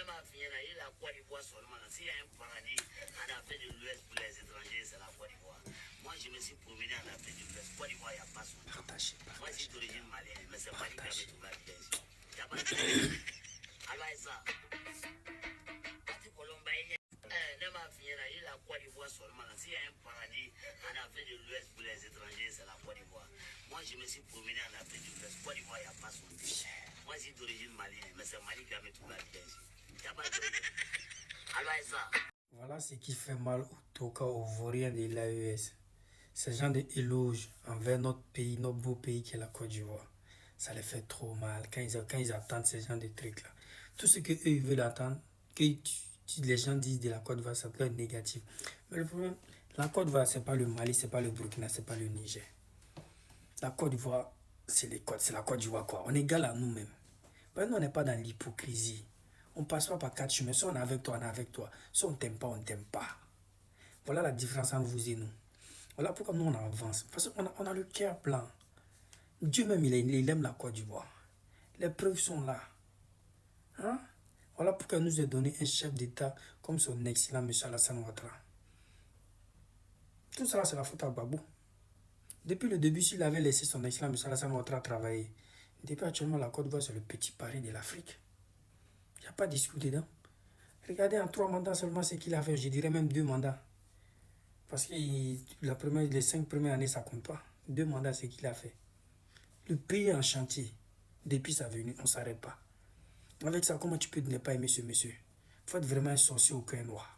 m'a fini là, il a Côte d'Ivoire seulement. S'il y a un paradis en Afrique de l'Ouest pour les étrangers, c'est la Côte d'Ivoire. Moi, je me suis promené en Afrique de l'Ouest. Côte d'Ivoire, il n'y a pas son nom. Moi, je suis d'origine malienne, mais c'est Mali qui avait trouvé la pièce. Il n'y a pas de alors, ça. Il a Côte d'Ivoire seulement. S'il y a un paradis en Afrique de l'Ouest pour les étrangers, c'est la Côte d'Ivoire. Moi, je me suis promené en Afrique de l'Ouest. Côte d'Ivoire, il n'y a pas son nom. Moi, je suis d'origine malienne, mais c'est Mali qui avait trouvé la pièce. Il n'y a pas de alors, ça. Voilà ce qui fait mal au Toka aux vauriens de l'AES. Ces gens d'éloges envers notre pays, notre beau pays qui est la Côte d'Ivoire. Ça les fait trop mal quand ils attendent ces gens de trucs-là. Tout ce qu'eux ils veulent attendre, que les gens disent de la Côte d'Ivoire, ça peut être négatif. Mais le problème, la Côte d'Ivoire, ce n'est pas le Mali, ce n'est pas le Burkina, ce n'est pas le Niger. La Côte d'Ivoire, c'est la Côte d'Ivoire quoi. On est égal à nous-mêmes. Nous, on n'est pas dans l'hypocrisie. On ne passe pas par 4 chemins. Si on est avec toi, on est avec toi. Si on ne t'aime pas, on ne t'aime pas. Voilà la différence entre vous et nous. Voilà pourquoi nous, on avance. Parce qu'on a le cœur plein. Dieu même, il aime la Côte d'Ivoire. Les preuves sont là. Hein? Voilà pourquoi il nous a donné un chef d'État comme son excellent M. Alassane Ouattara. Tout ça, c'est la faute à Gbagbo. Depuis le début, s'il avait laissé son excellent M. Alassane Ouattara travailler, depuis actuellement, la Côte d'Ivoire, c'est le petit Paris de l'Afrique. Il n'y a pas de discours dedans. Regardez en 3 mandats seulement ce qu'il a fait. Je dirais même 2 mandats. Parce que les 5 premières années, ça ne compte pas. 2 mandats, c'est ce qu'il a fait. Le pays est en chantier. Depuis sa venue, on ne s'arrête pas. Avec ça, comment tu peux ne pas aimer ce monsieur? Il faut être vraiment un sorcier au cœur noir.